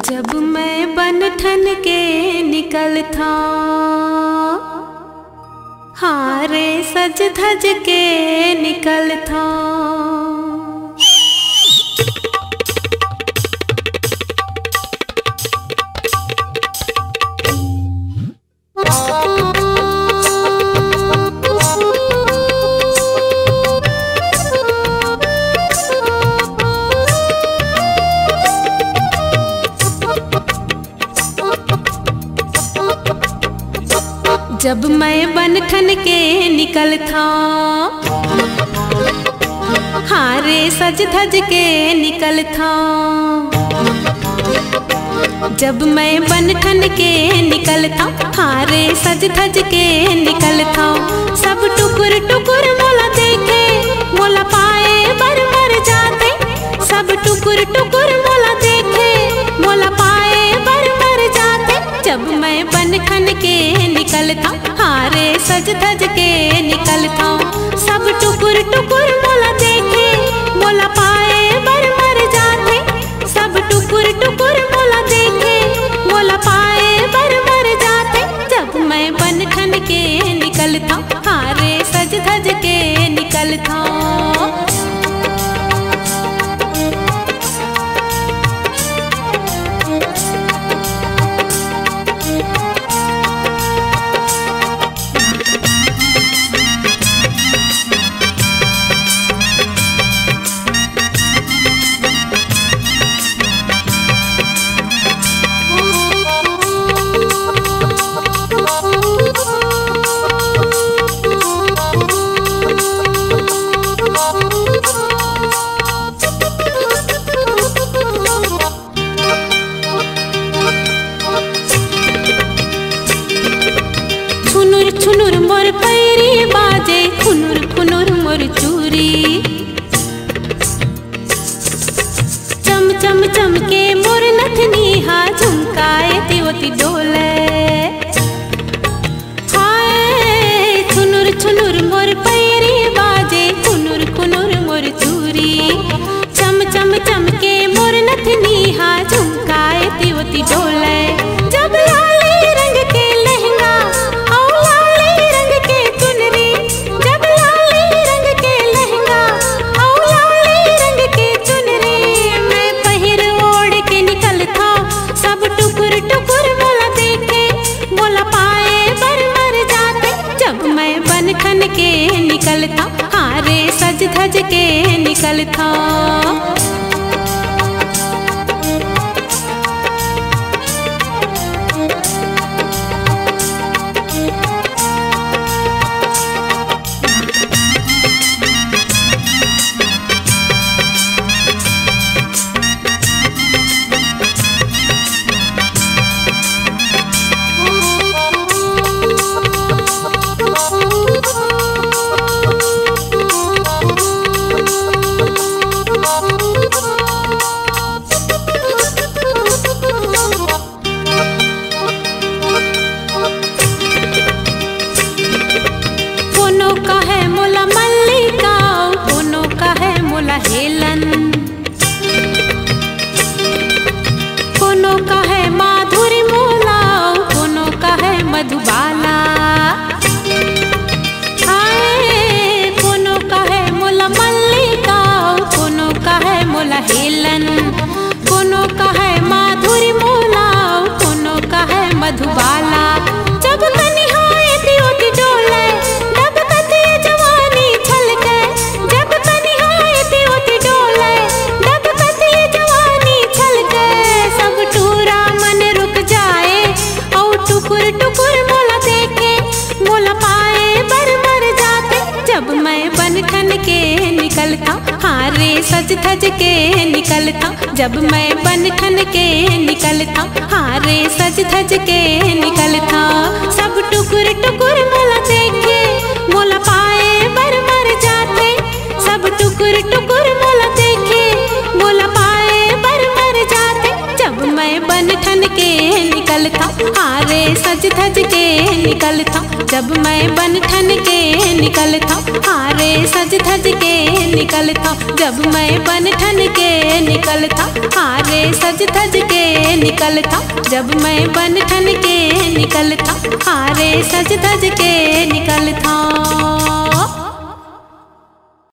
जब मैं बन ठन के निकल था, हारे सज धज के निकल था। जब मैं बन ठन के निकल था, हारे सज धज के निकल था। जब मैं बन ठन के निकल था, हारे सज धज के निकल था। सब टुकुर टुकुर मोला देखे, मोला पाए बर मर जाते। सब टुकुर टुकुर मोला देखे, मोला पाए बर मर जाते। जब मैं बन ठन के निकल था, हारे सज धज के निकल था। सब टुकुर टुकुर मोला देखे, मोला पाए बर मर जाते। सब टुकुर टुकुर मोला देखे, मोला पाए बर मर जाते। जब मैं बन ठन के निकल था, हारे सज धज के निकल था। छुनुर मोर पैरी बाजे, खुनुर खुनुर मोर चूरी। चम चम चम के मोर नथनी हा, झुमकाए तिवती डोले। हाय छुनुर छुनुर मोर पैरी बाजे, खुनुर खुनुर मोर चूरी। चम चम चम के मोर नथनी हा, झुमकाए तिवती डोले। जब लाली रंग के लहंगा और लाली रंग के चुनरी, जब लाली रंग के लहंगा और लाली रंग के चुनरी, मैं पहिर ओढ़ के निकल था। सब टुकुर टुकुर मोला देखे, मोला पाए बर मर जाते। जब मैं बन ठन के निकल था, हारे सज धज के निकल था। कोनो का है मोला मल्लिका, कोनो का है मोला हेलन। कोनो का है माधुरी मोला, कोनो का है मधुबाला। हाय कोनो का है मोला मल्लिका, कोनो का है मोला हेलन। कोनो का है माधुरी मोला, कोनो का है मधुबाला। जब कनिहाए तिवती डोले, जब कते जवानी छलके। जब कनिहाए तिवती डोले, जब कते जवानी छलके। सब टूरा मन रुक जाए, और टुकुर टुकुर मोला देखे, मोला पाए बर मर जाते। जब मैं बन ठन के निकल था, हारे सज धज के निकल था। जब मैं बन ठन के निकल था, हारे सज धज के निकल था। सब टुकुर टुकुर मोला देखे, मोला पाए बर मर जाते। सब टुकुर टुकुर मोला देखे, मोला पाए बर मर जाते। जब मैं बन ठन के निकलता, हारे सज धज के निकलता, जब मैं बन ठन के निकलता, हारे सज धज के निकलता, जब मैं बन ठन के निकलता, हारे सज धज के निकलता, जब मैं बन ठन के निकलता, हारे सज धज के निकलता।